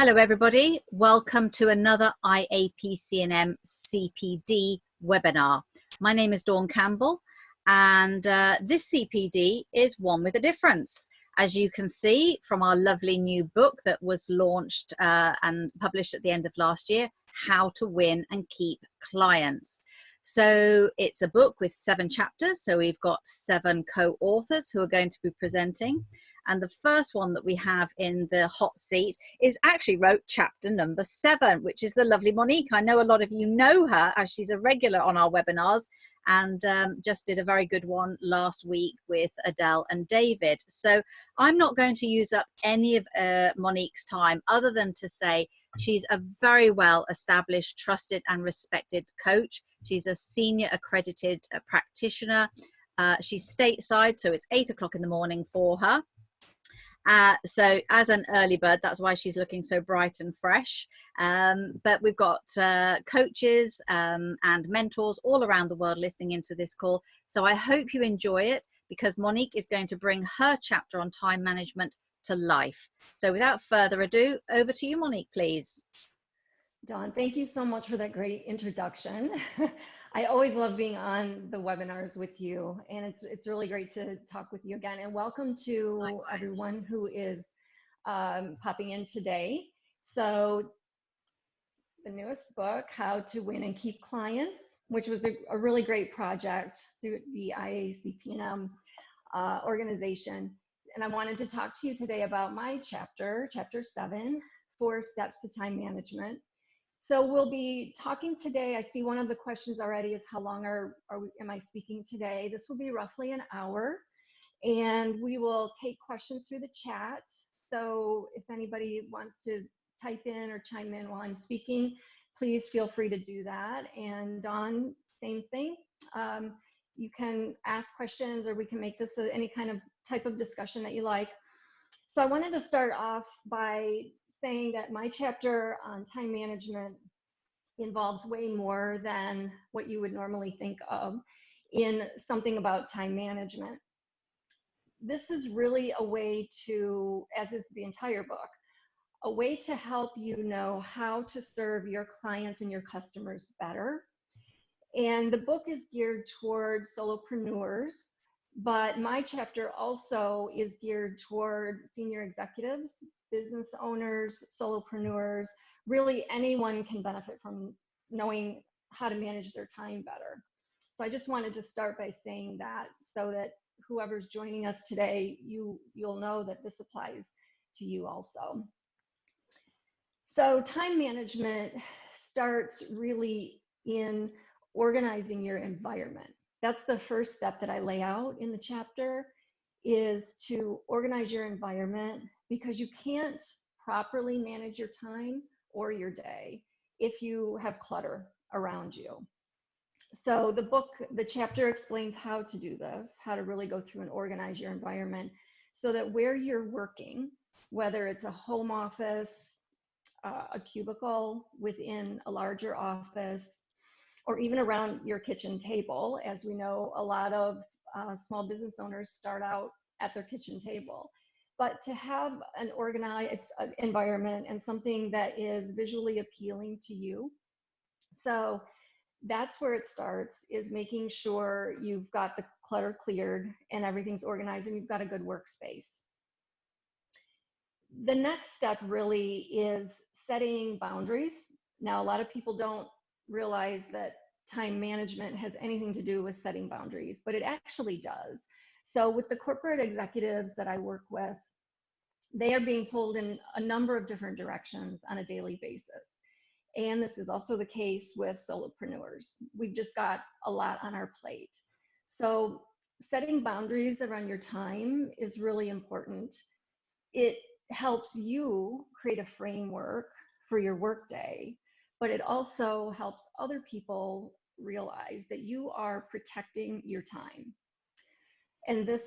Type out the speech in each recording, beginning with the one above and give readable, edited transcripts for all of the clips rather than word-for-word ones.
Hello everybody, welcome to another IAPC&M CPD webinar. My name is Dawn Campbell and this CPD is one with a difference. As you can see from our lovely new book that was launched and published at the end of last year, How to Win and Keep Clients. So it's a book with 7 chapters, so we've got 7 co-authors who are going to be presenting. And the first one that we have in the hot seat is actually wrote chapter number 7, which is the lovely Monique. I know a lot of you know her as she's a regular on our webinars and just did a very good one last week with Adele and David. So I'm not going to use up any of Monique's time other than to say she's a very well established, trusted and respected coach. She's a senior accredited practitioner. She's stateside, so it's 8 o'clock in the morning for her. So as an early bird, that's why she's looking so bright and fresh. But we've got coaches and mentors all around the world listening into this call. So I hope you enjoy it because Monique is going to bring her chapter on time management to life. So without further ado, over to you, Monique, please. Dawn, thank you so much for that great introduction. I always love being on the webinars with you, and it's really great to talk with you again. And welcome to Likewise. Everyone who is popping in today. So the newest book, How to Win and Keep Clients, which was a really great project through the IAPC&M organization. And I wanted to talk to you today about my chapter 7, 4 Steps to Time Management. So we'll be talking today. I see one of the questions already is how long am I speaking today? This will be roughly an hour, and we will take questions through the chat. So if anybody wants to type in or chime in while I'm speaking, please feel free to do that. And Dawn, same thing. You can ask questions, or we can make this any kind of type of discussion that you like. So I wanted to start off by saying that my chapter on time management involves way more than what you would normally think of in something about time management. This is really a way to, as is the entire book, a way to help you know how to serve your clients and your customers better. And the book is geared toward solopreneurs, but my chapter also is geared toward senior executives, business owners, solopreneurs. Really, anyone can benefit from knowing how to manage their time better. So I just wanted to start by saying that so that whoever's joining us today, you'll know that this applies to you also. So time management starts really in organizing your environment. That's the first step that I lay out in the chapter, is to organize your environment, because you can't properly manage your time or your day if you have clutter around you. So the chapter explains how to do this, how to really go through and organize your environment so that where you're working, whether it's a home office, a cubicle within a larger office, or even around your kitchen table. As we know, a lot of small business owners start out at their kitchen table. But to have an organized environment and something that is visually appealing to you. So that's where it starts, is making sure you've got the clutter cleared and everything's organized and you've got a good workspace. The next step really is setting boundaries. Now, a lot of people don't realize that time management has anything to do with setting boundaries, but it actually does. So with the corporate executives that I work with, they are being pulled in a number of different directions on a daily basis. And this is also the case with solopreneurs. We've just got a lot on our plate. So setting boundaries around your time is really important. It helps you create a framework for your workday, but it also helps other people realize that you are protecting your time. And this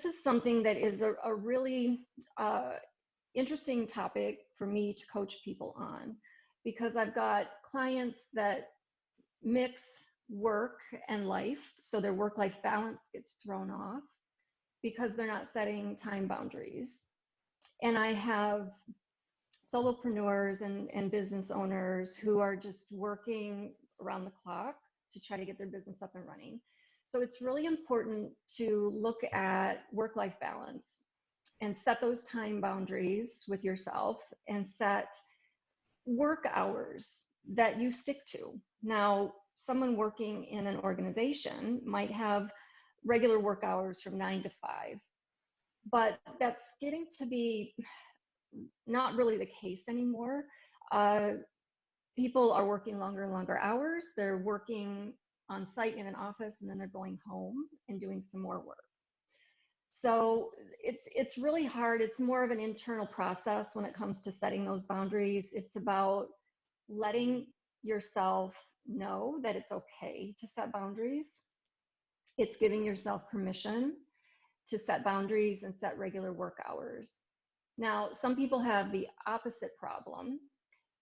is something that is a really interesting topic for me to coach people on, because I've got clients that mix work and life, so their work-life balance gets thrown off because they're not setting time boundaries. And I have solopreneurs and business owners who are just working around the clock to try to get their business up and running. So it's really important to look at work-life balance and set those time boundaries with yourself and set work hours that you stick to. Now, someone working in an organization might have regular work hours from 9 to 5, but that's getting to be not really the case anymore. Uh, People are working longer and longer hours. They're working on site in an office, and then they're going home and doing some more work. So it's really hard. It's more of an internal process when it comes to setting those boundaries. It's about letting yourself know that it's okay to set boundaries. It's giving yourself permission to set boundaries and set regular work hours. Now, some people have the opposite problem.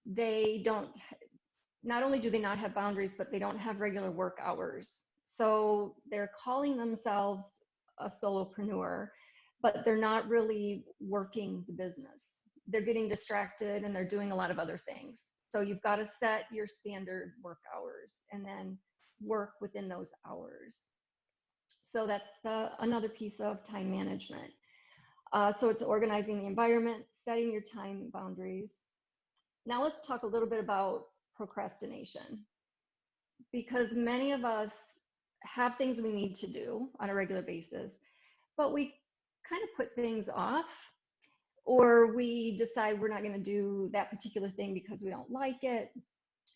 They don't, not only do they not have boundaries, but they don't have regular work hours. So they're calling themselves a solopreneur, but they're not really working the business. They're getting distracted and they're doing a lot of other things. So you've got to set your standard work hours and then work within those hours. So that's another piece of time management. So it's organizing the environment, setting your time boundaries. Now let's talk a little bit about procrastination, because many of us have things we need to do on a regular basis, but we kind of put things off, or we decide we're not going to do that particular thing because we don't like it.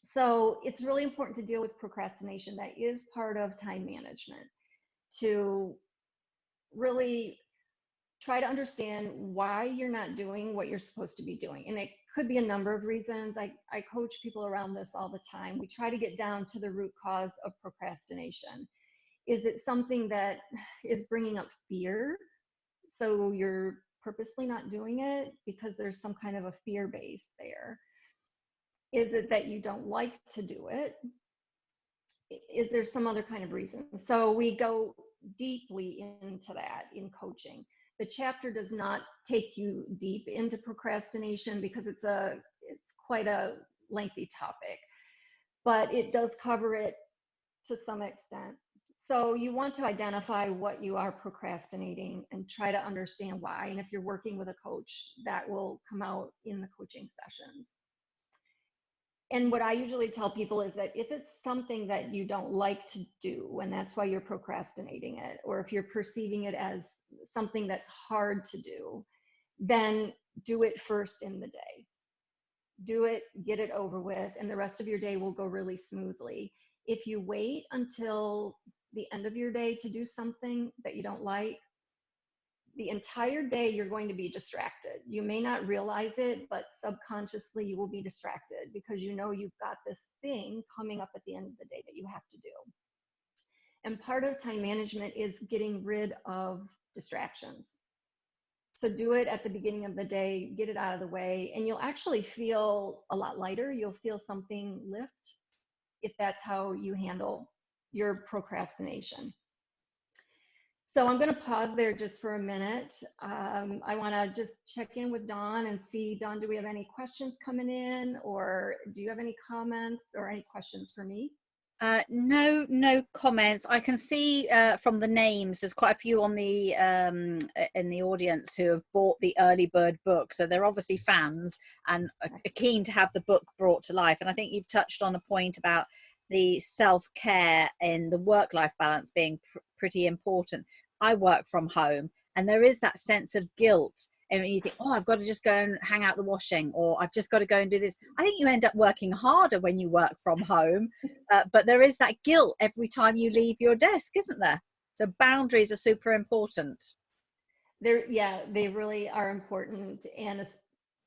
So it's really important to deal with procrastination. That is part of time management, to really try to understand why you're not doing what you're supposed to be doing. And it could be a number of reasons. I coach people around this all the time. We try to get down to the root cause of procrastination. Is it something that is bringing up fear? So you're purposely not doing it because there's some kind of a fear base there. Is it that you don't like to do it? Is there some other kind of reason? So we go deeply into that in coaching. The chapter does not take you deep into procrastination because it's quite a lengthy topic, but it does cover it to some extent. So you want to identify what you are procrastinating and try to understand why. And if you're working with a coach, that will come out in the coaching sessions. And what I usually tell people is that if it's something that you don't like to do, and that's why you're procrastinating it, or if you're perceiving it as something that's hard to do, then do it first in the day. Do it, get it over with, and the rest of your day will go really smoothly. If you wait until the end of your day to do something that you don't like, the entire day you're going to be distracted. You may not realize it, but subconsciously you will be distracted because you know you've got this thing coming up at the end of the day that you have to do. And part of time management is getting rid of distractions. So do it at the beginning of the day, get it out of the way, and you'll actually feel a lot lighter. You'll feel something lift if that's how you handle your procrastination. So I'm going to pause there just for a minute. I want to just check in with Dawn and see, Dawn, do we have any questions coming in, or do you have any comments or any questions for me? No comments. I can see from the names, there's quite a few on the in the audience who have bought the early bird book, so they're obviously fans and are keen to have the book brought to life. And I think you've touched on a point about the self-care and the work-life balance being pretty important. I work from home, and there is that sense of guilt. And you think, oh, I've got to just go and hang out the washing, or I've just got to go and do this. I think you end up working harder when you work from home, but there is that guilt every time you leave your desk, isn't there? So boundaries are super important. Yeah, they really are important, and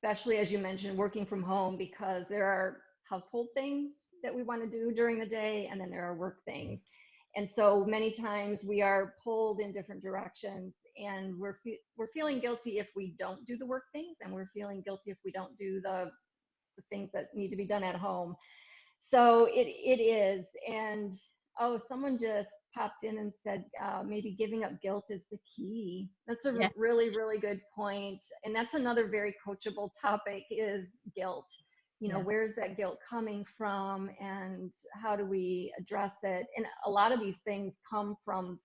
especially as you mentioned, working from home, because there are household things that we want to do during the day, and then there are work things. And so many times we are pulled in different directions, and we're feeling guilty if we don't do the work things, and we're feeling guilty if we don't do the things that need to be done at home. So it is. And oh, someone just popped in and said maybe giving up guilt is the key. That's a Yeah. really, really good point. And that's another very coachable topic is guilt. You know, Yeah. where's that guilt coming from and how do we address it? And a lot of these things come from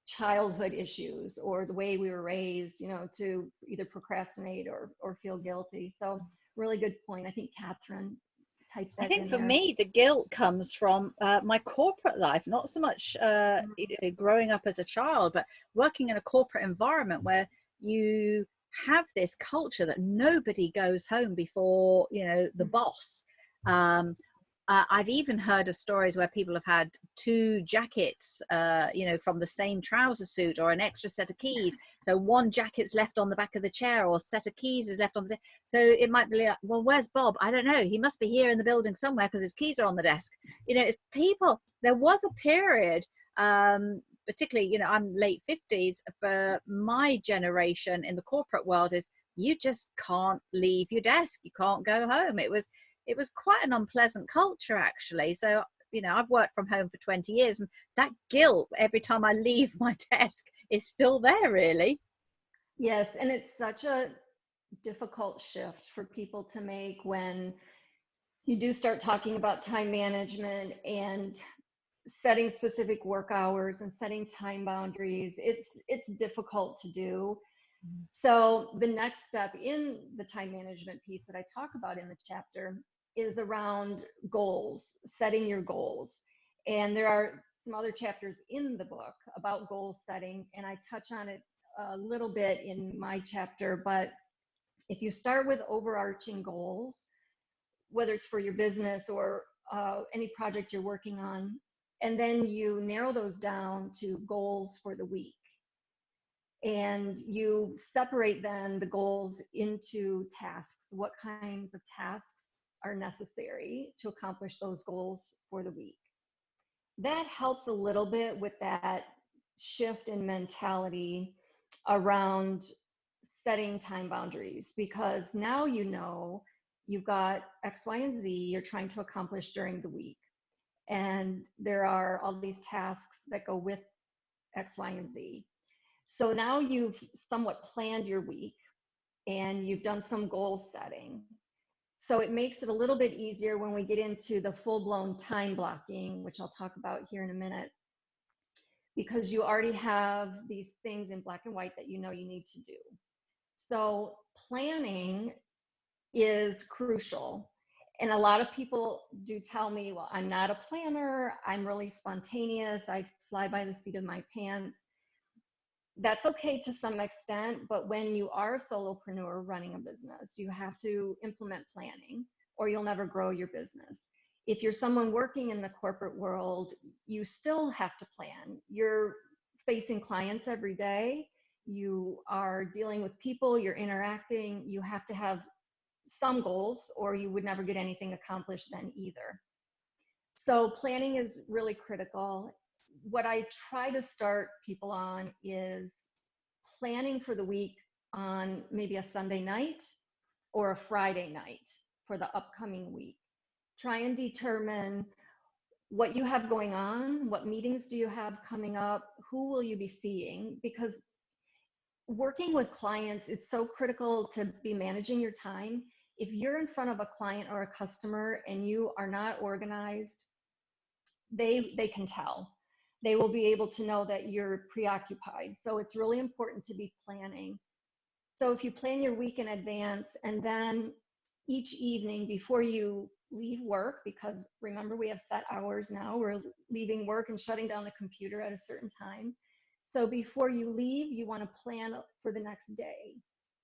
childhood issues or the way we were raised, you know, to either procrastinate or feel guilty. So really good point. I think Catherine typed I that think in for there. me, the guilt comes from my corporate life, not so much growing up as a child, but working in a corporate environment where you have this culture that nobody goes home before, you know, the boss. Um, I've even heard of stories where people have had two jackets, you know, from the same trouser suit or an extra set of keys. So one jacket's left on the back of the chair or a set of keys is left on the. So it might be like, well, where's Bob? I don't know. He must be here in the building somewhere because his keys are on the desk. You know, it's people. There was a period, particularly, you know, I'm late 50s. For my generation in the corporate world is you just can't leave your desk. You can't go home. It was quite an unpleasant culture, actually. So, you know, I've worked from home for 20 years and that guilt every time I leave my desk is still there, really. Yes, and it's such a difficult shift for people to make when you do start talking about time management and setting specific work hours and setting time boundaries. It's difficult to do. So the next step in the time management piece that I talk about in the chapter is around goals, setting your goals. And there are some other chapters in the book about goal setting, and I touch on it a little bit in my chapter. But if you start with overarching goals, whether it's for your business or any project you're working on, and then you narrow those down to goals for the week, and you separate then the goals into tasks. What kinds of tasks are necessary to accomplish those goals for the week? That helps a little bit with that shift in mentality around setting time boundaries, because now you know you've got X, Y, and Z you're trying to accomplish during the week. And there are all these tasks that go with X, Y, and Z. So now you've somewhat planned your week and you've done some goal setting. So it makes it a little bit easier when we get into the full-blown time blocking, which I'll talk about here in a minute, because you already have these things in black and white that you know you need to do. So planning is crucial. And a lot of people do tell me, well, I'm not a planner. I'm really spontaneous. I fly by the seat of my pants. That's okay to some extent, but when you are a solopreneur running a business, you have to implement planning or you'll never grow your business. If you're someone working in the corporate world, you still have to plan. You're facing clients every day. You are dealing with people, you're interacting. You have to have some goals or you would never get anything accomplished then either. So planning is really critical. What I try to start people on is planning for the week on maybe a Sunday night or a Friday night for the upcoming week. Try and determine what you have going on, what meetings do you have coming up, who will you be seeing, because working with clients, it's so critical to be managing your time. If you're in front of a client or a customer and you are not organized, they can tell. They will be able to know that you're preoccupied. So it's really important to be planning. So if you plan your week in advance and then each evening before you leave work, because remember we have set hours now, we're leaving work and shutting down the computer at a certain time. So before you leave, you want to plan for the next day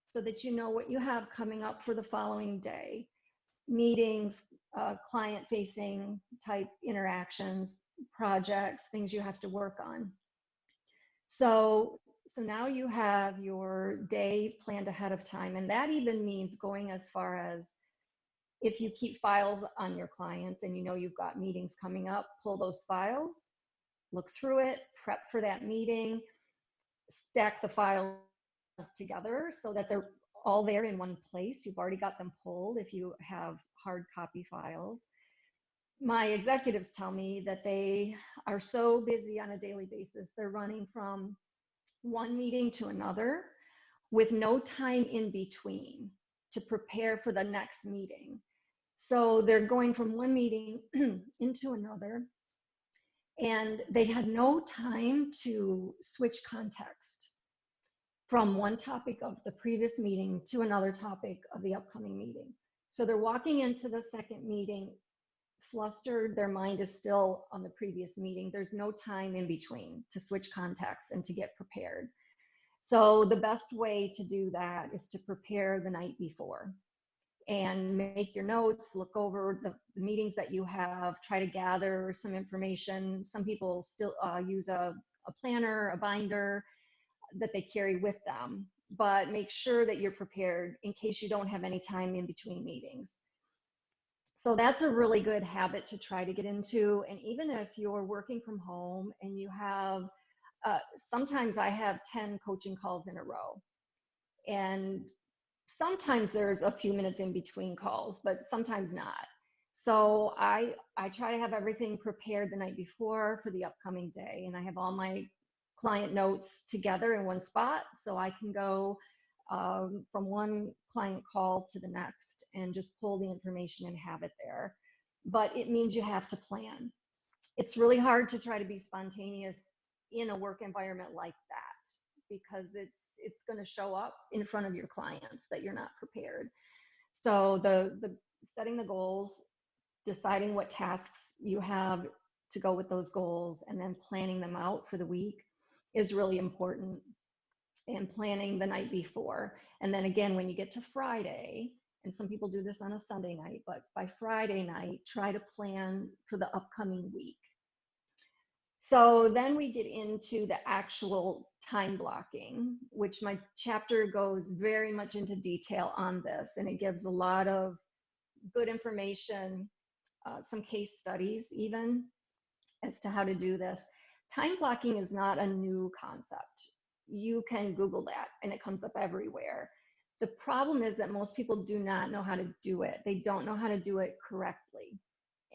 so that you know what you have coming up for the following day. Meetings, client facing type interactions, projects, things you have to work on. So now you have your day planned ahead of time, and that even means going as far as if you keep files on your clients and you know you've got meetings coming up, pull those files, look through it, prep for that meeting, stack the files together so that they're all there in one place. You've already got them pulled if you have hard copy files. my executives tell me that they are so busy on a daily basis. They're running from one meeting to another with no time in between to prepare for the next meeting. So they're going from one meeting into another, and they had no time to switch context from one topic of the previous meeting to another topic of the upcoming meeting. So they're walking into the second meeting flustered, their mind is still on the previous meeting. There's no time in between to switch context and to get prepared. So the best way to do that is to prepare the night before and make your notes, look over the meetings that you have, try to gather some information. Some people still use a planner, a binder that they carry with them, but make sure that you're prepared in case you don't have any time in between meetings. So that's a really good habit to try to get into. And even if you're working from home and you have, sometimes I have 10 coaching calls in a row. And sometimes there's a few minutes in between calls, but sometimes not. So I try to have everything prepared the night before for the upcoming day. And I have all my client notes together in one spot so I can go from one client call to the next and just pull the information and have it there. But it means you have to plan. It's really hard to try to be spontaneous in a work environment like that because it's going to show up in front of your clients that you're not prepared. So the setting the goals, deciding what tasks you have to go with those goals, and then planning them out for the week is really important, and planning the night before. And then again, when you get to Friday, and some people do this on a Sunday night, but by Friday night, try to plan for the upcoming week. So then we get into the actual time blocking, which my chapter goes very much into detail on this, and it gives a lot of good information, some case studies even, as to how to do this. Time blocking is not a new concept. You can Google that and it comes up everywhere. The problem is that most people do not know how to do it. They don't know how to do it correctly.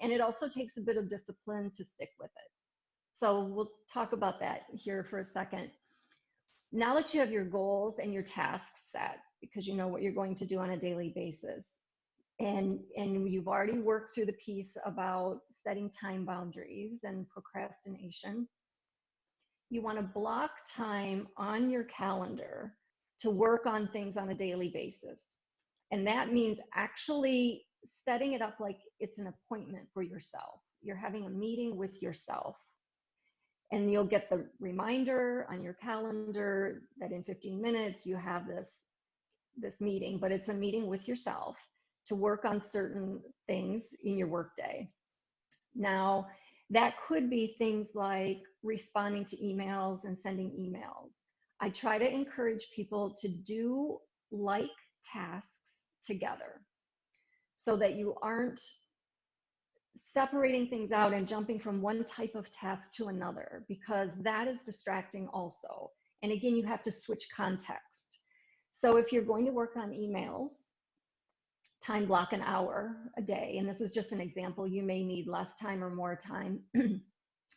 And it also takes a bit of discipline to stick with it. So we'll talk about that here for a second. Now that you have your goals and your tasks set, because you know what you're going to do on a daily basis, and you've already worked through the piece about setting time boundaries and procrastination, you want to block time on your calendar to work on things on a daily basis. And that means actually setting it up like it's an appointment for yourself. You're having a meeting with yourself. And you'll get the reminder on your calendar that in 15 minutes you have this meeting, but it's a meeting with yourself to work on certain things in your workday. Now, that could be things like responding to emails and sending emails. I try to encourage people to do like tasks together so that you aren't separating things out and jumping from one type of task to another, because that is distracting also. And again, you have to switch context. So if you're going to work on emails, time block an hour a day. And this is just an example. You may need less time or more time,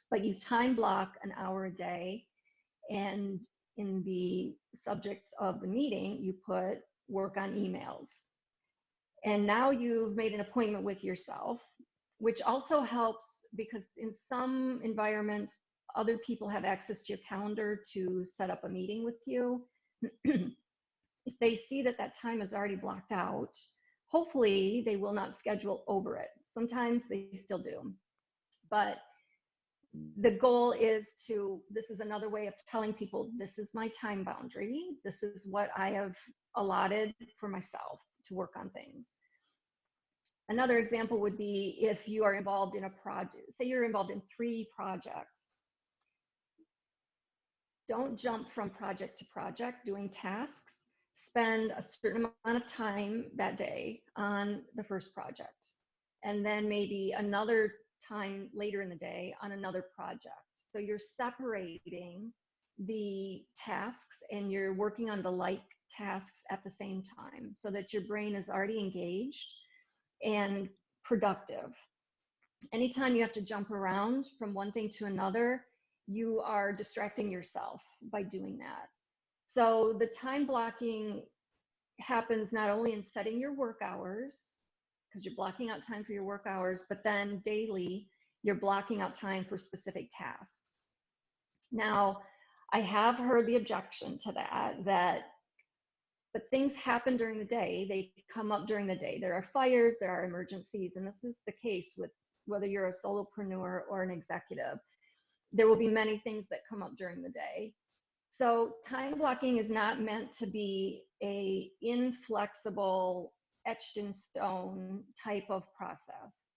but you time block an hour a day. And in the subject of the meeting, you put work on emails. And now you've made an appointment with yourself, which also helps because in some environments, other people have access to your calendar to set up a meeting with you. If they see that that time is already blocked out, hopefully they will not schedule over it. Sometimes they still do. But the goal is this is another way of telling people, this is my time boundary. This is what I have allotted for myself to work on things. Another example would be if you are involved in a project, say you're involved in 3 projects. Don't jump from project to project doing tasks. Spend a certain amount of time that day on the first project, and then maybe another time later in the day on another project. So you're separating the tasks and you're working on the like tasks at the same time so that your brain is already engaged and productive. Anytime you have to jump around from one thing to another, you are distracting yourself by doing that. So the time blocking happens not only in setting your work hours, because you're blocking out time for your work hours, but then daily, you're blocking out time for specific tasks. Now, I have heard the objection to that but things happen during the day. They come up during the day. There are fires, there are emergencies, and this is the case with whether you're a solopreneur or an executive. There will be many things that come up during the day. So time blocking is not meant to be a inflexible, etched in stone type of process.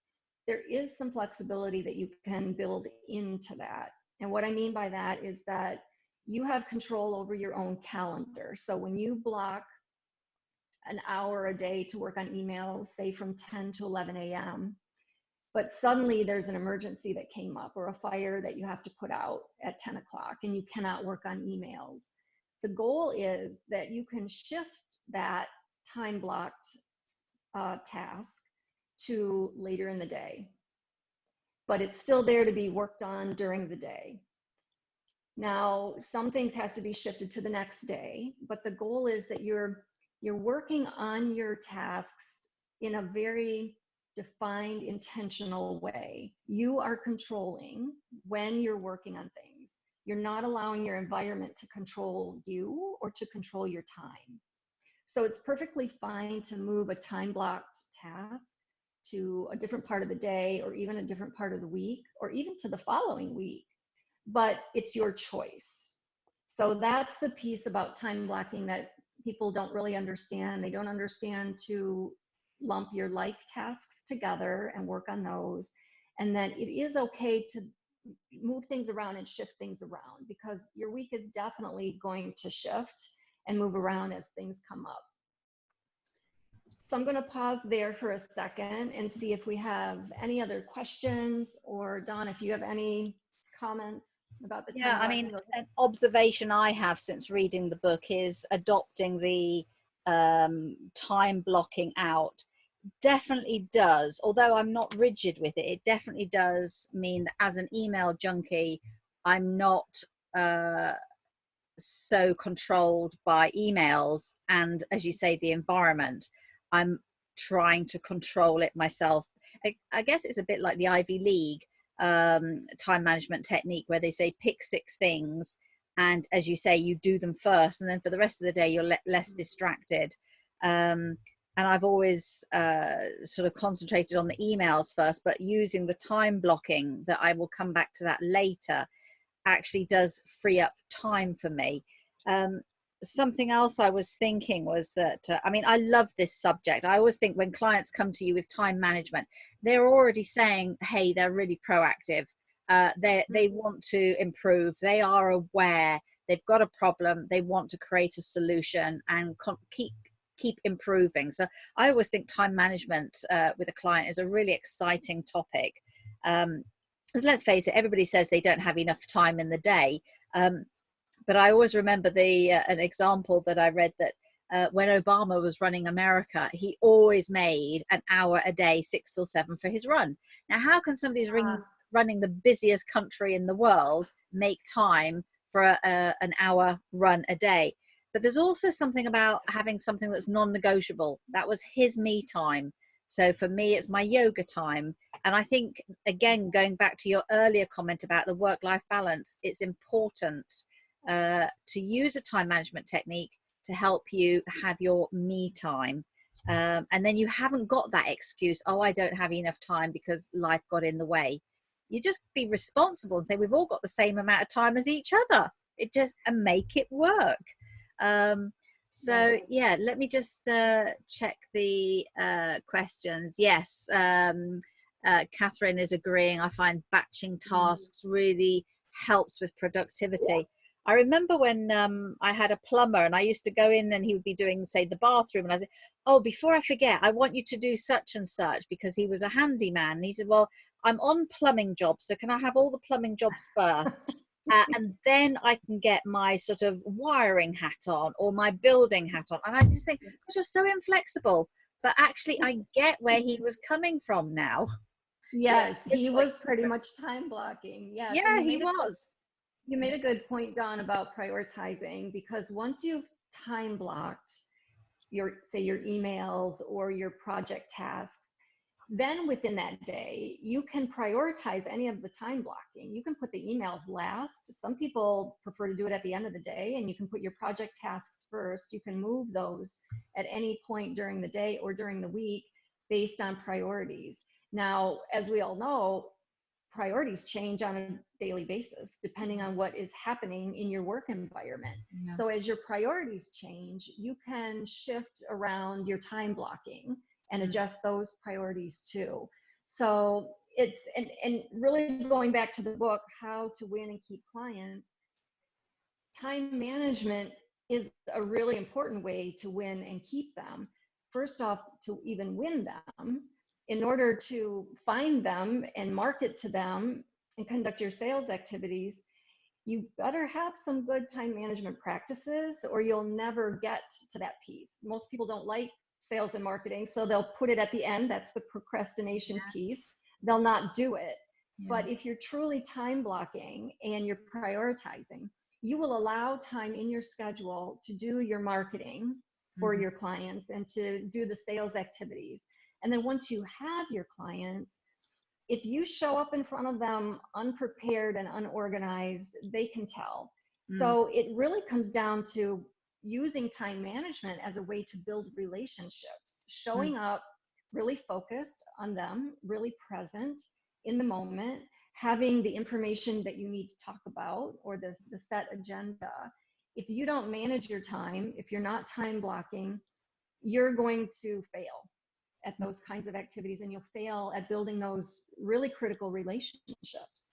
There is some flexibility that you can build into that. And what I mean by that is that you have control over your own calendar. So when you block an hour a day to work on emails, say from 10 to 11 a.m., but suddenly there's an emergency that came up or a fire that you have to put out at 10 o'clock and you cannot work on emails. The goal is that you can shift that time blocked task to later in the day, but it's still there to be worked on during the day. Now, some things have to be shifted to the next day, but the goal is that you're working on your tasks in a very defined, intentional way. You are controlling when you're working on things. You're not allowing your environment to control you or to control your time. So it's perfectly fine to move a time blocked task to a different part of the day or even a different part of the week or even to the following week, but it's your choice. So that's the piece about time blocking that people don't really understand. They don't understand to lump your life tasks together and work on those. And then it is okay to move things around and shift things around because your week is definitely going to shift and move around as things come up. So I'm going to pause there for a second and see if we have any other questions, or Dawn, if you have any comments about the time Yeah, I blocking. mean, an observation I have since reading the book is adopting the time blocking out definitely does, although I'm not rigid with it, it definitely does mean that as an email junkie, I'm not so controlled by emails and, as you say, the environment. I'm trying to control it myself. I guess it's a bit like the Ivy League time management technique where they say pick 6 things, and as you say, you do them first, and then for the rest of the day you're less distracted. And I've always sort of concentrated on the emails first, but using the time blocking, that I will come back to that later, actually does free up time for me. Something else I was thinking was that, I mean, I love this subject. I always think when clients come to you with time management, they're already saying, hey, they're really proactive. They want to improve. They are aware. They've got a problem. They want to create a solution and keep improving. So I always think time management with a client is a really exciting topic. Because let's face it, everybody says they don't have enough time in the day. But I always remember an example that I read that when Obama was running America, he always made an hour a day, 6 till 7 for his run. Now, how can somebody running the busiest country in the world make time for an hour run a day? But there's also something about having something that's non-negotiable. That was his me time. So for me, it's my yoga time. And I think, again, going back to your earlier comment about the work-life balance, it's important to use a time management technique to help you have your me time. And then you haven't got that excuse, oh, I don't have enough time because life got in the way. You just be responsible and say, we've all got the same amount of time as each other. And make it work. So yeah, let me just check the questions. Yes, Catherine is agreeing. I find batching tasks really helps with productivity. I remember when I had a plumber and I used to go in and he would be doing, say, the bathroom, and I said, oh, before I forget, I want you to do such and such, because he was a handyman. And he said, well, I'm on plumbing jobs, so can I have all the plumbing jobs first? And then I can get my sort of wiring hat on or my building hat on. And I just think, gosh, you're so inflexible. But actually, I get where he was coming from now. Yeah, Yes, it's he quite was pretty different. much time blocking. Yes, and Yeah, he was. you made a good point, Dawn, about prioritizing, because once you've time blocked your, say, your emails or your project tasks, then within that day, you can prioritize any of the time blocking. You can put the emails last. Some people prefer to do it at the end of the day, and you can put your project tasks first. You can move those at any point during the day or during the week based on priorities. Now, as we all know, priorities change on a daily basis depending on what is happening in your work environment. Yeah. So as your priorities change, you can shift around your time blocking and adjust those priorities too. So it's, and really going back to the book, How to Win and Keep Clients, time management is a really important way to win and keep them. First off, to even win them, in order to find them and market to them and conduct your sales activities, you better have some good time management practices or you'll never get to that piece. Most people don't like sales and marketing, so they'll put it at the end. That's the procrastination piece. Yes. They'll not do it. Yeah. But if you're truly time blocking and you're prioritizing, you will allow time in your schedule to do your marketing for Mhm. your clients and to do the sales activities. And then once you have your clients, if you show up in front of them unprepared and unorganized, they can tell. Mm. So it really comes down to using time management as a way to build relationships, Mm. showing up really focused on them, really present in the moment, having the information that you need to talk about or the set agenda. If you don't manage your time, if you're not time blocking, you're going to fail at those kinds of activities and you'll fail at building those really critical relationships.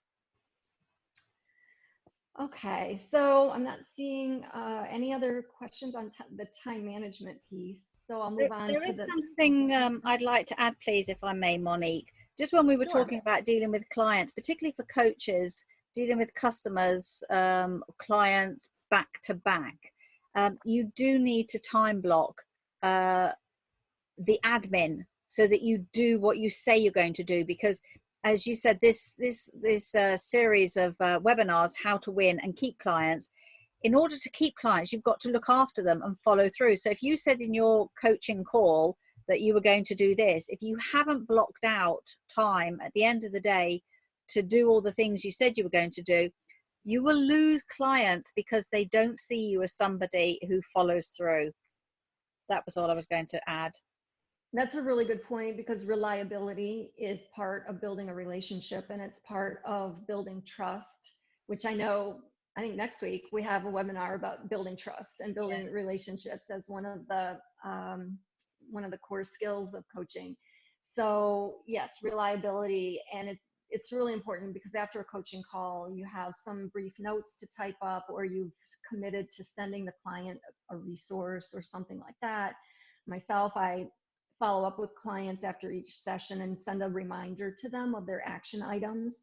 Okay, so I'm not seeing any other questions on the time management piece. So I'll move on There to is the, something I'd like to add, please, if I may, Monique. Just when we were sure. talking about dealing with clients, particularly for coaches, dealing with customers, clients back to back, you do need to time block the admin so that you do what you say you're going to do, because as you said, this series of webinars, How to Win and Keep Clients, in order to keep clients, you've got to look after them and follow through. So if you said in your coaching call that you were going to do this, if you haven't blocked out time at the end of the day to do all the things you said you were going to do, you will lose clients because they don't see you as somebody who follows through. That was all I was going to add. That's a really good point, because reliability is part of building a relationship and it's part of building trust, which I know, I think next week we have a webinar about building trust and Yeah. building relationships as one of the core skills of coaching. So yes, reliability, and it's really important because after a coaching call, you have some brief notes to type up, or you've committed to sending the client a resource or something like that. Myself, I follow up with clients after each session and send a reminder to them of their action items.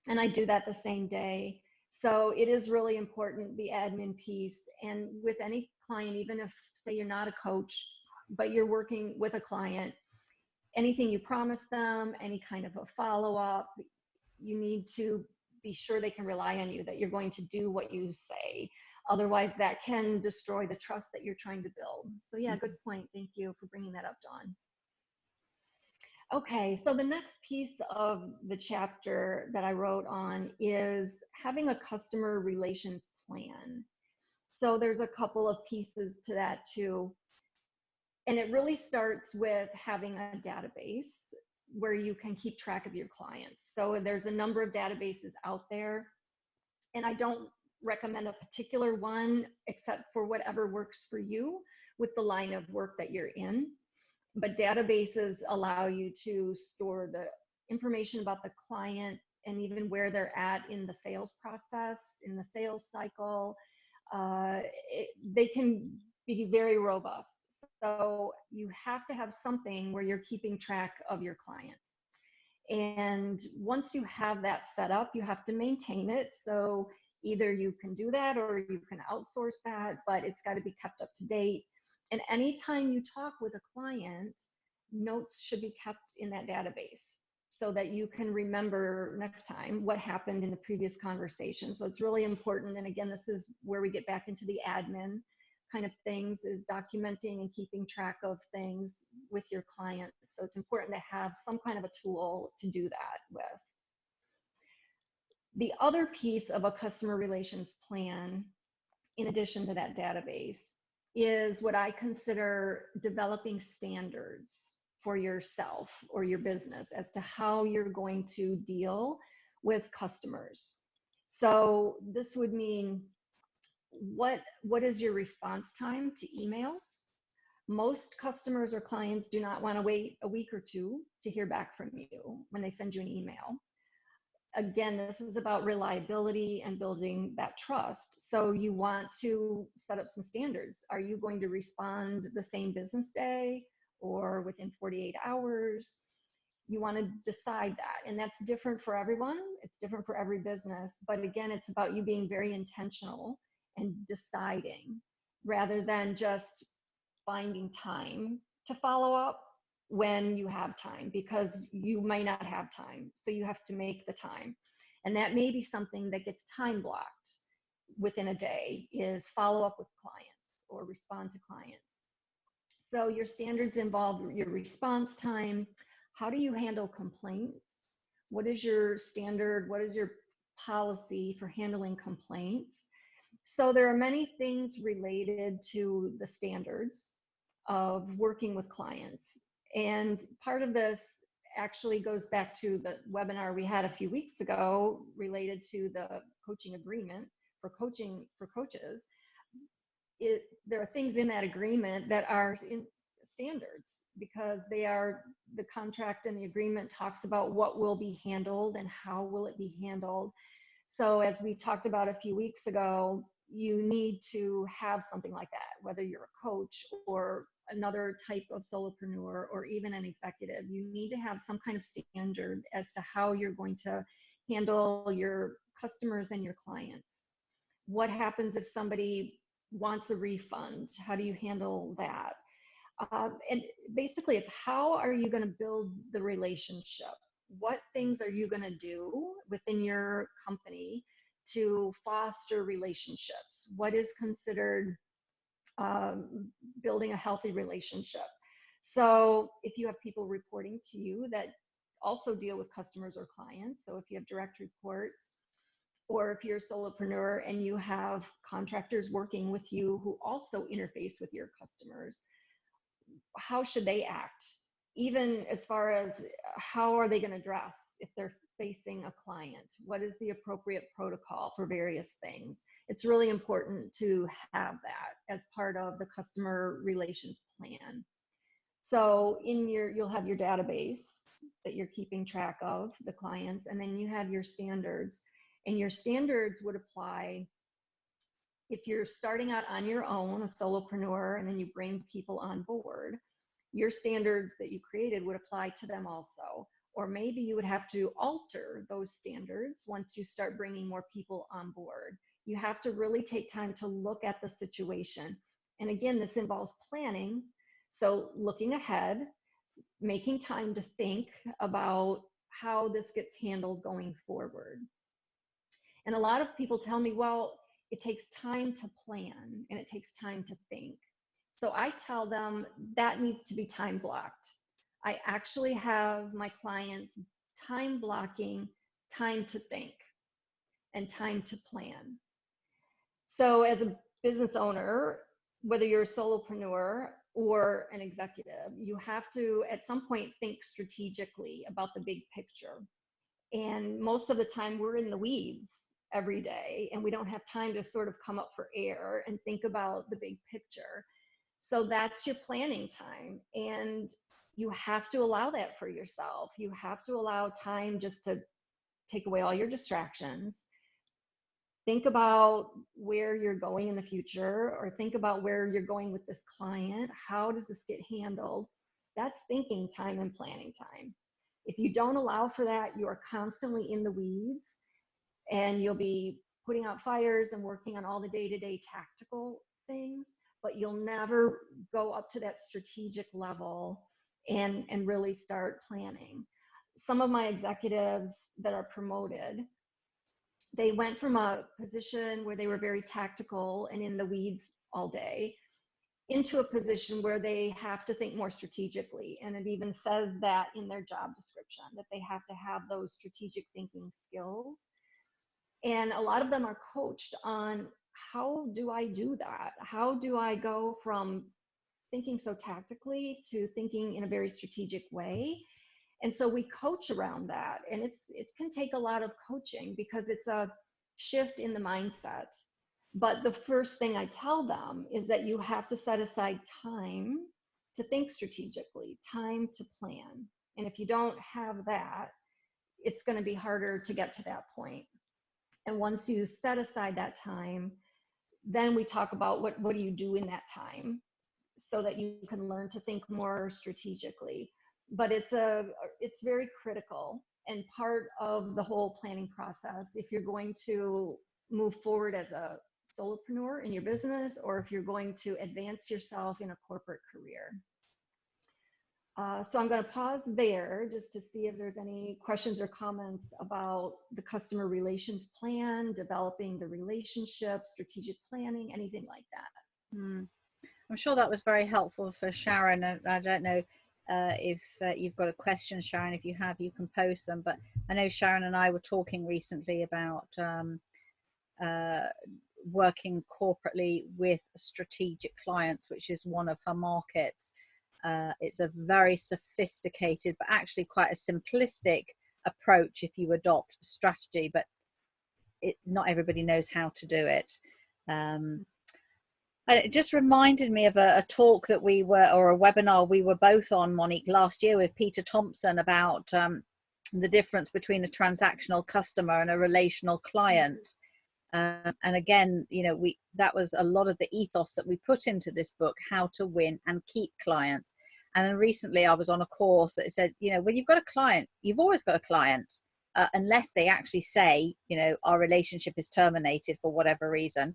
And I do that the same day. So it is really important, the admin piece. And with any client, even if, say, you're not a coach, but you're working with a client, anything you promise them, any kind of a follow-up, you need to be sure they can rely on you, that you're going to do what you say. Otherwise, that can destroy the trust that you're trying to build. So yeah, good point. Thank you for bringing that up, Dawn. Okay, so the next piece of the chapter that I wrote on is having a customer relations plan. So there's a couple of pieces to that too. And it really starts with having a database where you can keep track of your clients. So there's a number of databases out there, and I don't recommend a particular one except for whatever works for you with the line of work that you're in. But databases allow you to store the information about the client and even where they're at in the sales process, in the sales cycle. They can be very robust. So you have to have something where you're keeping track of your clients. And once you have that set up, you have to maintain it. So either you can do that or you can outsource that, but it's got to be kept up to date. And anytime you talk with a client, notes should be kept in that database. so that you can remember next time what happened in the previous conversation. So it's really important. And again, this is where we get back into the admin kind of things, is documenting and keeping track of things with your clients. So it's important to have some kind of a tool to do that with. The other piece of a customer relations plan, in addition to that database, is what I consider developing standards for yourself or your business as to how you're going to deal with customers. So this would mean, what is your response time to emails? Most customers or clients do not want to wait a week or two to hear back from you when they send you an email. Again, this is about reliability and building that trust. So you want to set up some standards. Are you going to respond the same business day or within 48 hours? You want to decide that. And that's different for everyone. It's different for every business. But again, it's about you being very intentional and deciding, rather than just finding time to follow up when you have time, because you may not have time. So you have to make the time. And that may be something that gets time blocked within a day, is follow up with clients or respond to clients. So your standards involve your response time. How do you handle complaints? What is your standard? What is your policy for handling complaints? So there are many things related to the standards of working with clients. And part of this actually goes back to the webinar we had a few weeks ago related to the coaching agreement for coaches. There are things in that agreement that are in standards, because they are, the contract and the agreement talks about what will be handled and how will it be handled. So as we talked about a few weeks ago, you need to have something like that, whether you're a coach or another type of solopreneur or even an executive. You need to have some kind of standard as to how you're going to handle your customers and your clients. What happens if somebody wants a refund? How do you handle that? And basically, it's how are you going to build the relationship? What things are you going to do within your company to foster relationships? What is considered building a healthy relationship? So if you have people reporting to you that also deal with customers or clients, so if you have direct reports, or if you're a solopreneur and you have contractors working with you who also interface with your customers, how should they act? Even as far as how are they going to dress if they're facing a client? What is the appropriate protocol for various things? It's really important to have that as part of the customer relations plan. So you'll have your database that you're keeping track of the clients, and then you have your standards. And your standards would apply if you're starting out on your own, a solopreneur, and then you bring people on board. Your standards that you created would apply to them also. Or maybe you would have to alter those standards once you start bringing more people on board. You have to really take time to look at the situation. And again, this involves planning. So looking ahead, making time to think about how this gets handled going forward. And a lot of people tell me, well, it takes time to plan and it takes time to think. So I tell them that needs to be time blocked. I actually have my clients time blocking time to think and time to plan. So as a business owner, whether you're a solopreneur or an executive, you have to at some point think strategically about the big picture. And most of the time we're in the weeds every day and we don't have time to sort of come up for air and think about the big picture. So that's your planning time, and you have to allow that for yourself. You have to allow time just to take away all your distractions. Think about where you're going in the future, or think about where you're going with this client. How does this get handled? That's thinking time and planning time. If you don't allow for that, you are constantly in the weeds, and you'll be putting out fires and working on all the day-to-day tactical things, but you'll never go up to that strategic level and really start planning. some of my executives that are promoted, they went from a position where they were very tactical and in the weeds all day into a position where they have to think more strategically. And it even says that in their job description, that they have to have those strategic thinking skills. And a lot of them are coached on, how do I do that? How do I go from thinking so tactically to thinking in a very strategic way? And so we coach around that. And it can take a lot of coaching because it's a shift in the mindset. But the first thing I tell them is that you have to set aside time to think strategically, time to plan. And if you don't have that, it's going to be harder to get to that point. And once you set aside that time, then we talk about what do you do in that time so that you can learn to think more strategically. But it's very critical and part of the whole planning process if you're going to move forward as a solopreneur in your business, or if you're going to advance yourself in a corporate career. So I'm going to pause there just to see if there's any questions or comments about the customer relations plan, developing the relationship, strategic planning, anything like that. I'm sure that was very helpful for Sharon. I don't know if you've got a question, Sharon. If you have, you can post them. But I know Sharon and I were talking recently about working corporately with strategic clients, which is one of her markets. It's a very sophisticated, but actually quite a simplistic approach if you adopt strategy, but not everybody knows how to do it. It just reminded me of a talk that we were, or a webinar we were both on, Monique, last year with Peter Thompson about the difference between a transactional customer and a relational client. And again, you know, that was a lot of the ethos that we put into this book, how to win and keep clients. And then recently I was on a course that said, you know, when you've got a client, you've always got a client, unless they actually say, you know, our relationship is terminated for whatever reason.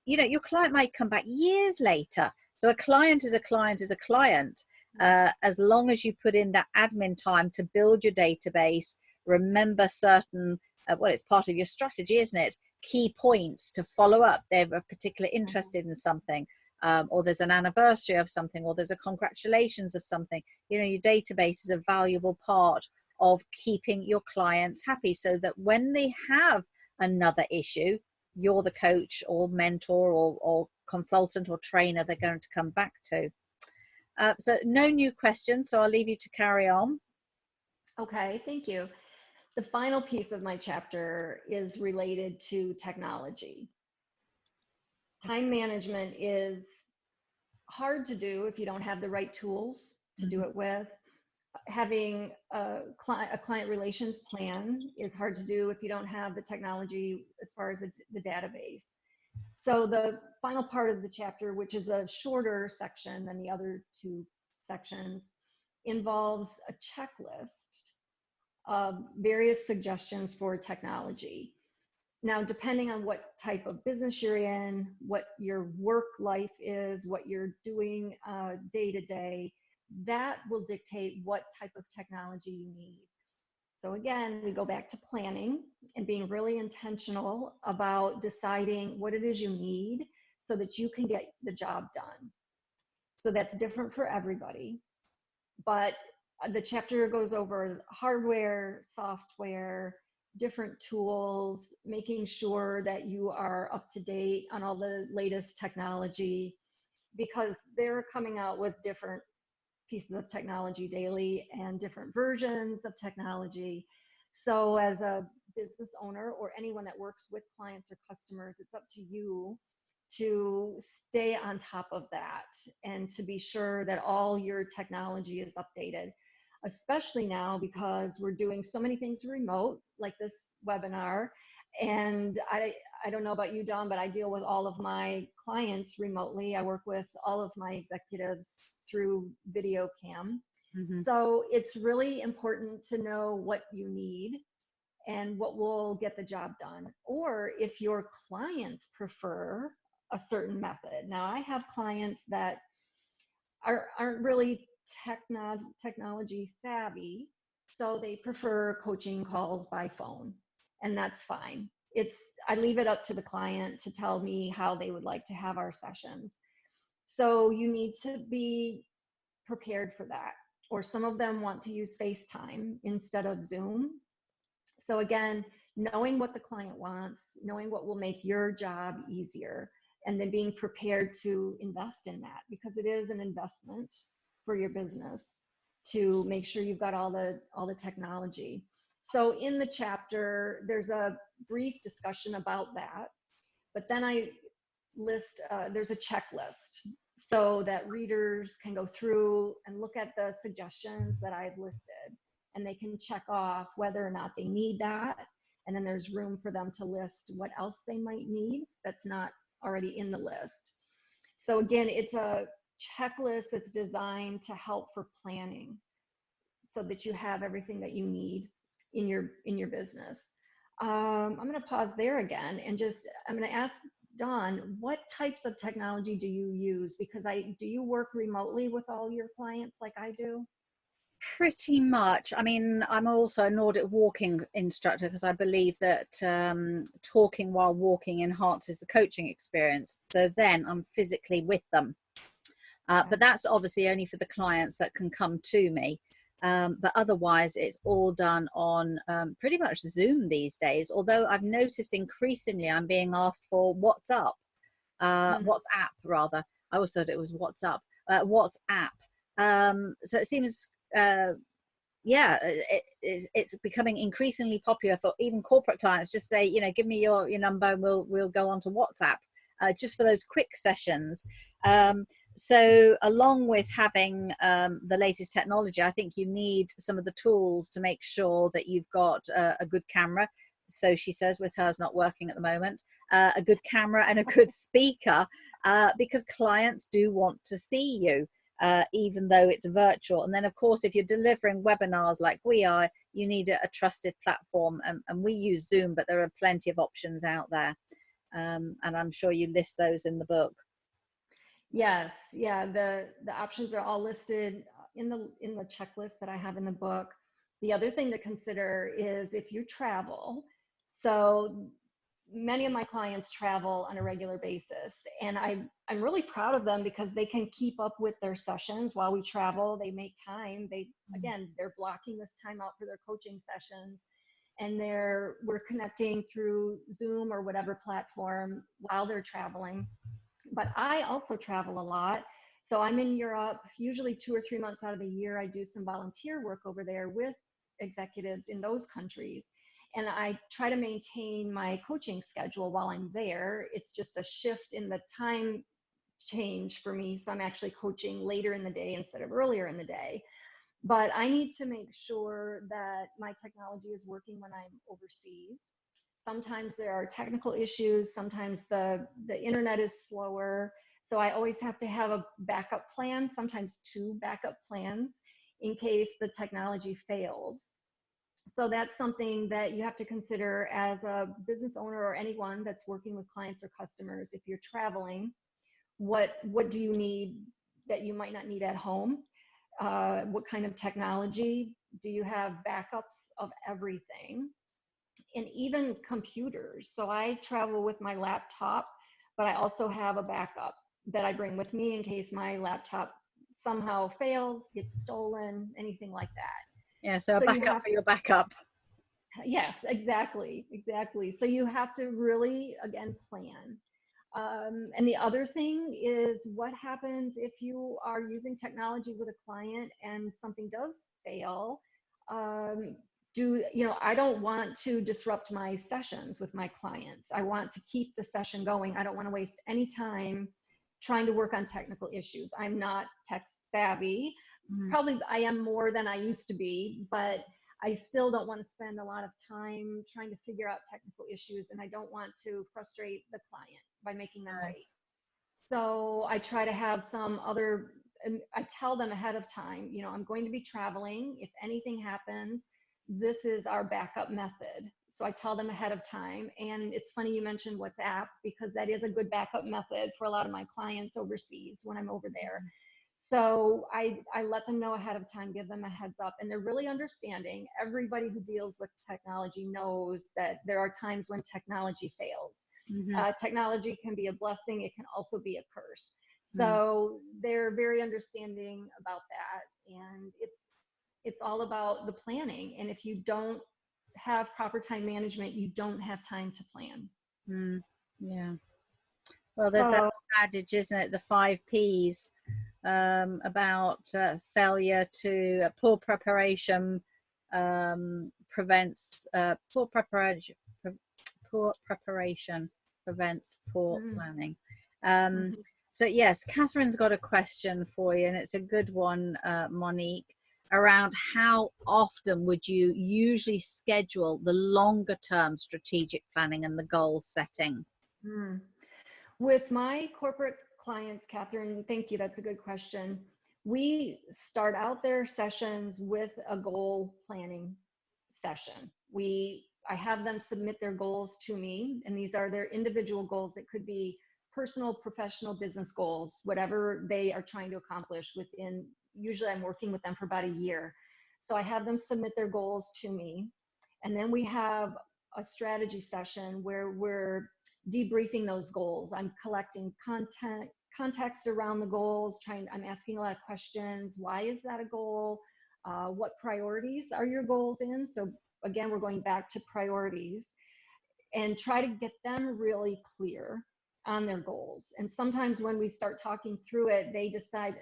You know, your client might come back years later. So a client is a client is a client, as long as you put in that admin time to build your database, remember certain, well, it's part of your strategy, isn't it? Key points to follow up. They're particularly interested in something, or there's an anniversary of something, or there's a congratulations of something. You know, your database is a valuable part of keeping your clients happy, so that when they have another issue, you're the coach or mentor or consultant or trainer they're going to come back to. So no new questions, so I'll leave you to carry on. Okay, thank you. The final piece of my chapter is related to technology. Time management is hard to do if you don't have the right tools to do it with. Having a client relations plan is hard to do if you don't have the technology as far as the database. So the final part of the chapter, which is a shorter section than the other two sections, involves a checklist of various suggestions for technology. Now, depending on what type of business you're in, what your work life is, what you're doing day to day, that will dictate what type of technology you need. So again, we go back to planning and being really intentional about deciding what it is you need so that you can get the job done. So that's different for everybody. But the chapter goes over hardware, software, different tools, making sure that you are up to date on all the latest technology, because they're coming out with different pieces of technology daily and different versions of technology. So as a business owner or anyone that works with clients or customers, it's up to you to stay on top of that and to be sure that all your technology is updated, especially now because we're doing so many things remote, like this webinar. And I don't know about you, Dawn, but I deal with all of my clients remotely. I work with all of my executives through video cam. So it's really important to know what you need and what will get the job done. Or if your clients prefer a certain method. Now, I have clients that aren't really technology savvy. So they prefer coaching calls by phone, and that's fine. I leave it up to the client to tell me how they would like to have our sessions. So you need to be prepared for that. Or some of them want to use FaceTime instead of Zoom. So again, knowing what the client wants, knowing what will make your job easier, and then being prepared to invest in that, because it is an investment for your business to make sure you've got all the technology. So in the chapter, there's a brief discussion about that, but then I list, there's a checklist so that readers can go through and look at the suggestions that I've listed, and they can check off whether or not they need that. And then there's room for them to list what else they might need that's not already in the list. So again, it's a checklist that's designed to help for planning so that you have everything that you need in your business. I'm going to pause there again and I'm going to ask Dawn, what types of technology do you use? Because do you work remotely with all your clients like I do? Pretty much. I mean, I'm also a Nordic walking instructor because I believe that talking while walking enhances the coaching experience. So then I'm physically with them. But that's obviously only for the clients that can come to me. But otherwise, it's all done on pretty much Zoom these days. Although I've noticed increasingly I'm being asked for WhatsApp rather. I always thought it was WhatsApp. WhatsApp. So it seems, it's becoming increasingly popular for even corporate clients. Just say, give me your number, and we'll go on to WhatsApp. Just for those quick sessions. So along with having the latest technology, I think you need some of the tools to make sure that you've got a good camera. So she says, with hers not working at the moment, a good camera and a good speaker, because clients do want to see you, even though it's virtual. And then, of course, if you're delivering webinars like we are, you need a trusted platform. And we use Zoom, but there are plenty of options out there. And I'm sure you list those in the book. Yes, yeah, the options are all listed in the checklist that I have in the book. The other thing to consider is if you travel. So many of my clients travel on a regular basis, and I'm really proud of them because they can keep up with their sessions while we travel. They make time. They're blocking this time out for their coaching sessions, and we're connecting through Zoom or whatever platform while they're traveling. But I also travel a lot. So I'm in Europe, usually 2 or 3 months out of the year. I do some volunteer work over there with executives in those countries. And I try to maintain my coaching schedule while I'm there. It's just a shift in the time change for me. So I'm actually coaching later in the day instead of earlier in the day. But I need to make sure that my technology is working when I'm overseas. Sometimes there are technical issues. Sometimes the internet is slower. So I always have to have a backup plan, sometimes 2 backup plans in case the technology fails. So that's something that you have to consider as a business owner or anyone that's working with clients or customers. If you're traveling, what do you need that you might not need at home? What kind of technology? Do you have backups of everything? And even computers. So I travel with my laptop, but I also have a backup that I bring with me in case my laptop somehow fails, gets stolen, anything like that. Yeah, so a So you backup have, for your backup. yes, exactly. So you have to really, again, plan. And the other thing is what happens if you are using technology with a client and something does fail. I don't want to disrupt my sessions with my clients. I want to keep the session going. I don't want to waste any time trying to work on technical issues. I'm not tech savvy. Probably I am more than I used to be, but I still don't want to spend a lot of time trying to figure out technical issues, and I don't want to frustrate the client by making them wait. So I try to have some other, and I tell them ahead of time, I'm going to be traveling. If anything happens, this is our backup method. So I tell them ahead of time. And it's funny you mentioned WhatsApp, because that is a good backup method for a lot of my clients overseas when I'm over there. So I let them know ahead of time, give them a heads up, and they're really understanding. Everybody who deals with technology knows that there are times when technology fails. Mm-hmm. Technology can be a blessing. It can also be a curse. Mm. So they're very understanding about that. And it's all about the planning. And if you don't have proper time management, you don't have time to plan. Mm. Yeah. Well, there's that So adage, isn't it? The 5 Ps, about failure to poor preparation prevents poor preparation. Poor preparation prevents poor mm, planning. mhm. So yes, Catherine's got a question for you, and it's a good one, Monique, around how often would you usually schedule the longer term strategic planning and the goal setting? Mm. With my corporate clients, Catherine, thank you. That's a good question. We start out their sessions with a goal planning session. I have them submit their goals to me, and these are their individual goals. It could be personal, professional, business goals, whatever they are trying to accomplish within. Usually, I'm working with them for about a year. So I have them submit their goals to me, and then we have a strategy session where we're debriefing those goals. I'm collecting context around the goals, I'm asking a lot of questions. Why is that a goal? What priorities are your goals in? So again, we're going back to priorities and try to get them really clear on their goals. And sometimes when we start talking through it, they decide,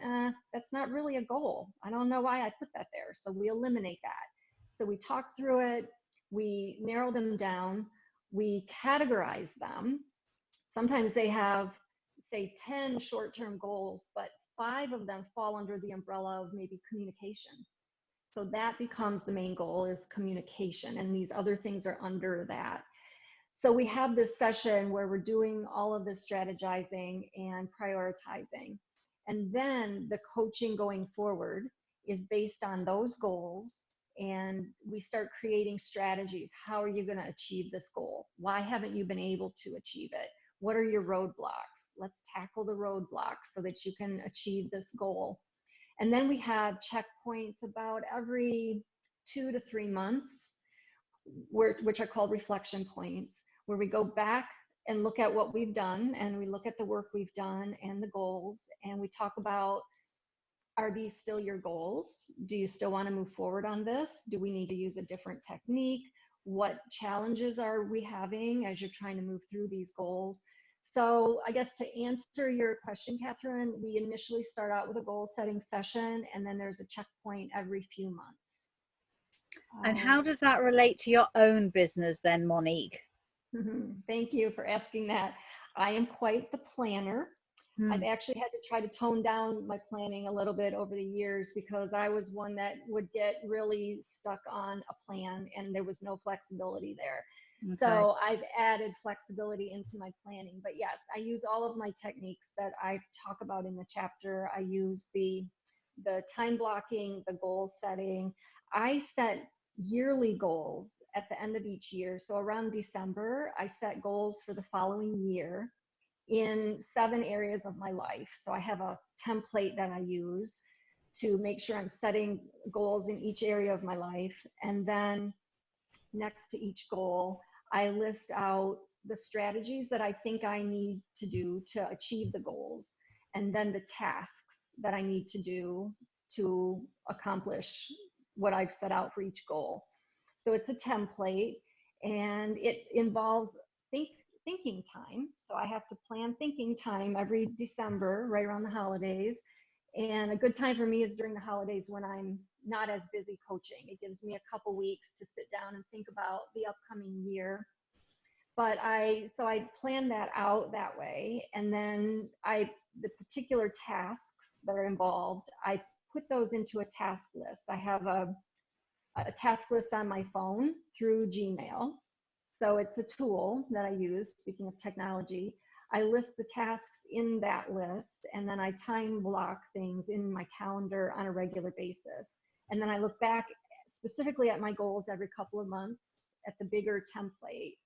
that's not really a goal. I don't know why I put that there. So we eliminate that. So we talk through it, we narrow them down, we categorize them. Sometimes they have, say, 10 short-term goals, but 5 of them fall under the umbrella of maybe communication. So that becomes the main goal, is communication, and these other things are under that. So we have this session where we're doing all of this strategizing and prioritizing. And then the coaching going forward is based on those goals. And we start creating strategies. How are you going to achieve this goal? Why haven't you been able to achieve it? What are your roadblocks? Let's tackle the roadblocks so that you can achieve this goal. And then we have checkpoints about every 2 to 3 months, which are called reflection points, where we go back and look at what we've done, and we look at the work we've done and the goals, and we talk about, are these still your goals? Do you still want to move forward on this? Do we need to use a different technique? What challenges are we having as you're trying to move through these goals? So I guess to answer your question, Catherine, we initially start out with a goal setting session, and then there's a checkpoint every few months. And how does that relate to your own business then, Monique? Thank you for asking that. I am quite the planner. I've actually had to try to tone down my planning a little bit over the years, because I was one that would get really stuck on a plan and there was no flexibility there. Okay. So I've added flexibility into my planning. But yes, I use all of my techniques that I talk about in the chapter. I use the time blocking, the goal setting. I set yearly goals at the end of each year. So around December, I set goals for the following year in 7 areas of my life. So I have a template that I use to make sure I'm setting goals in each area of my life. And then next to each goal, I list out the strategies that I think I need to do to achieve the goals, and then the tasks that I need to do to accomplish what I've set out for each goal. So it's a template, and it involves thinking time. So I have to plan thinking time every December, right around the holidays. And a good time for me is during the holidays when I'm not as busy coaching. It gives me a couple weeks to sit down and think about the upcoming year. But I plan that out that way. And then the particular tasks that are involved, I put those into a task list. I have a task list on my phone through Gmail. So it's a tool that I use, speaking of technology. I list the tasks in that list, and then I time block things in my calendar on a regular basis. And then I look back specifically at my goals every couple of months at the bigger template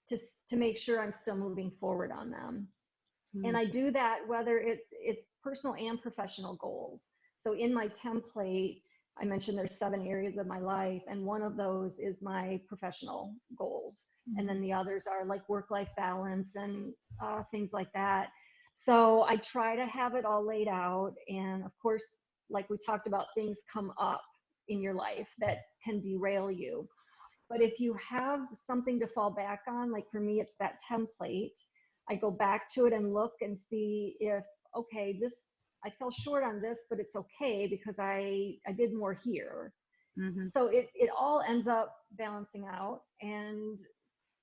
to make sure I'm still moving forward on them. And I do that whether it's personal and professional goals. So in my template, I mentioned there's 7 areas of my life, and one of those is my professional goals. And then the others are like work-life balance and things like that. So I try to have it all laid out. And of course, like we talked about, things come up in your life that can derail you. But if you have something to fall back on, like for me, it's that template. I go back to it and look and see if, okay, this, I fell short on this, but it's okay because I did more here. Mm-hmm. So it all ends up balancing out. And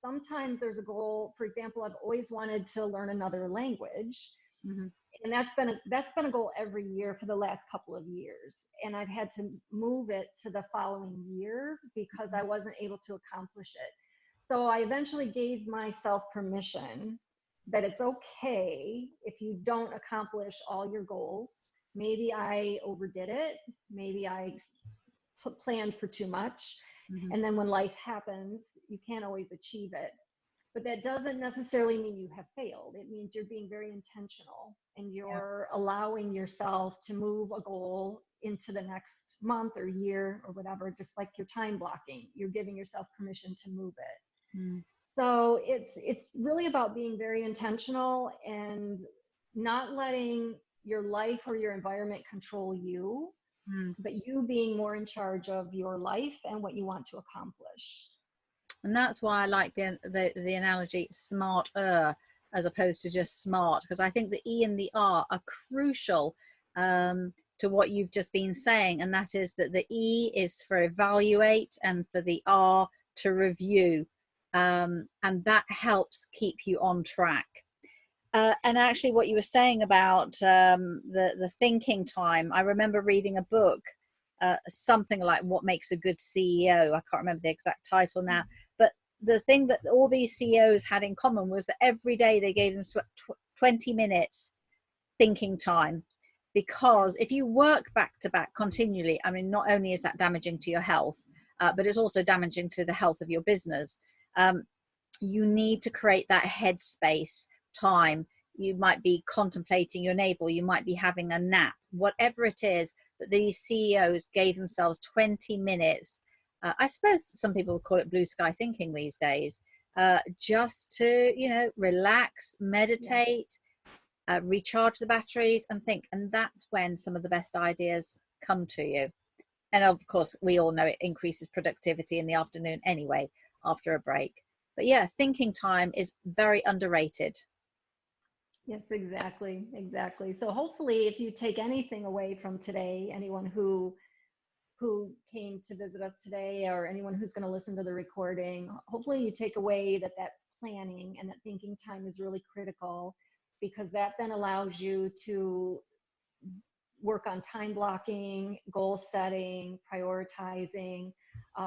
sometimes there's a goal. For example, I've always wanted to learn another language. Mm-hmm. And that's been a goal every year for the last couple of years. And I've had to move it to the following year because I wasn't able to accomplish it. So I eventually gave myself permission that it's okay if you don't accomplish all your goals. Maybe I overdid it. Maybe I planned for too much. Mm-hmm. And then when life happens, you can't always achieve it. But that doesn't necessarily mean you have failed. It means you're being very intentional and you're allowing yourself to move a goal into the next month or year or whatever, just like your time blocking. You're giving yourself permission to move it. Mm. So it's really about being very intentional and not letting your life or your environment control you, Mm. but you being more in charge of your life and what you want to accomplish. And that's why I like the analogy smarter as opposed to just smart, because I think the E and the R are crucial to what you've just been saying, and that is that the E is for evaluate and for the R to review, and that helps keep you on track. And actually what you were saying about the thinking time, I remember reading a book, something like What Makes a Good CEO. I can't remember the exact title now, but the thing that all these CEOs had in common was that every day they gave them 20 minutes thinking time. Because if you work back to back continually, I mean, not only is that damaging to your health, but it's also damaging to the health of your business. You need to create that headspace time. You might be contemplating your navel, you might be having a nap, whatever it is. But these CEOs gave themselves 20 minutes. I suppose some people would call it blue sky thinking these days, just to, you know, relax, meditate, recharge the batteries and think. And that's when some of the best ideas come to you. And of course, we all know it increases productivity in the afternoon anyway, after a break. But yeah, thinking time is very underrated. Yes, exactly, exactly. So hopefully if you take anything away from today, anyone who came to visit us today or anyone who's going to listen to the recording, hopefully you take away that planning and that thinking time is really critical, because that then allows you to work on time blocking, goal setting, prioritizing,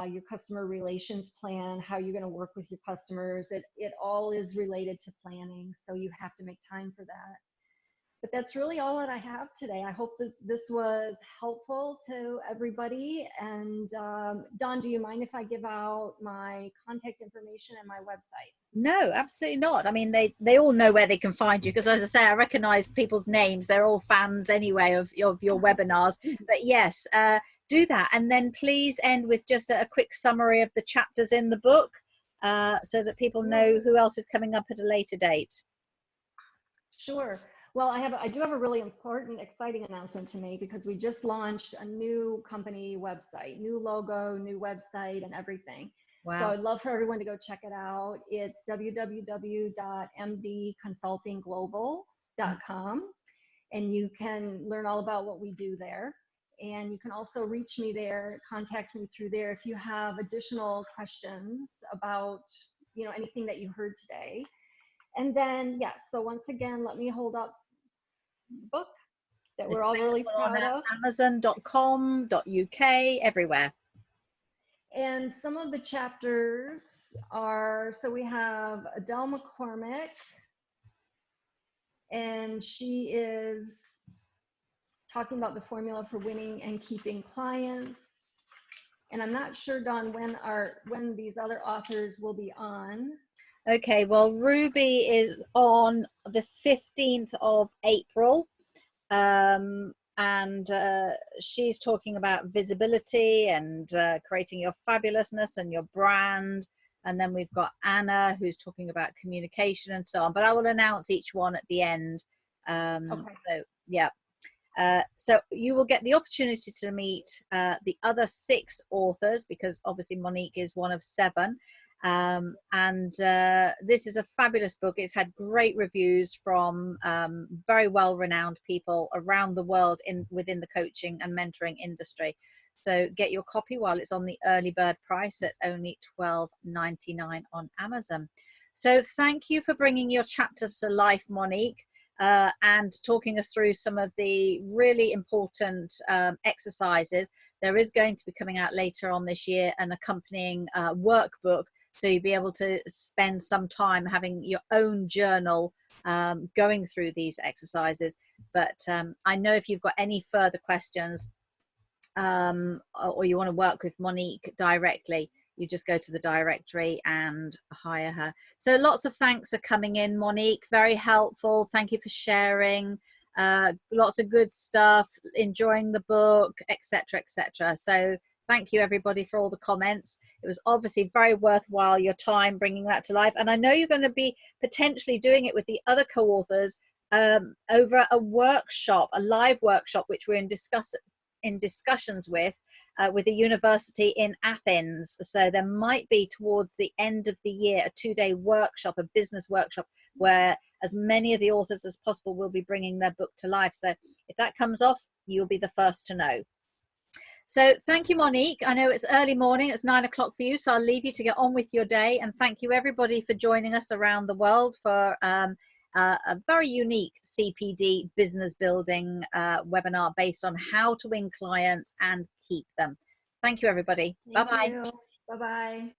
your customer relations plan, how you're going to work with your customers. It all is related to planning, so you have to make time for that. But that's really all that I have today. I hope that this was helpful to everybody. And Dawn, do you mind if I give out my contact information and my website? No, absolutely not. I mean, they all know where they can find you, because as I say, I recognize people's names. They're all fans anyway of your webinars. But yes, do that. And then please end with just a quick summary of the chapters in the book, so that people know who else is coming up at a later date. Sure. Well, I do have a really important, exciting announcement to make, because we just launched a new company website, new logo, new website, and everything. Wow. So I'd love for everyone to go check it out. It's www.mdconsultingglobal.com, and you can learn all about what we do there. And you can also reach me there, contact me through there if you have additional questions about, you know, anything that you heard today. And then, yes, so once again, let me hold up the book that we're all really proud of. Amazon.com.uk, everywhere. And some of the chapters are, so we have Adele McCormick, and she is talking about the formula for winning and keeping clients. And I'm not sure, Dawn, when these other authors will be on. Okay, well, Ruby is on the 15th of April. And she's talking about visibility and creating your fabulousness and your brand. And then we've got Anna, who's talking about communication and so on. But I will announce each one at the end. Okay. So yeah. So you will get the opportunity to meet the other 6 authors, because obviously Monique is one of 7. This is a fabulous book. It's had great reviews from very well-renowned people around the world within the coaching and mentoring industry. So get your copy while it's on the early bird price at only $12.99 on Amazon. So thank you for bringing your chapter to life, Monique. And talking us through some of the really important exercises. There is going to be coming out later on this year an accompanying workbook, so you'll be able to spend some time having your own journal going through these exercises. But I know if you've got any further questions or you want to work with Monique directly, you just go to the directory and hire her. So lots of thanks are coming in, Monique. Very helpful. Thank you for sharing. Lots of good stuff. Enjoying the book, etc., etc. So thank you, everybody, for all the comments. It was obviously very worthwhile your time bringing that to life. And I know you're going to be potentially doing it with the other co-authors over a workshop, a live workshop, which we're in discussions with a university in Athens. So there might be towards the end of the year a 2-day workshop, a business workshop, where as many of the authors as possible will be bringing their book to life. So if that comes off, you'll be the first to know. So thank you, Monique. I know it's early morning, it's 9 o'clock for you, so I'll leave you to get on with your day. And thank you, everybody, for joining us around the world for a very unique CPD business building webinar based on how to win clients and keep them. Thank you, everybody. Thank Bye-bye. you. Bye-bye.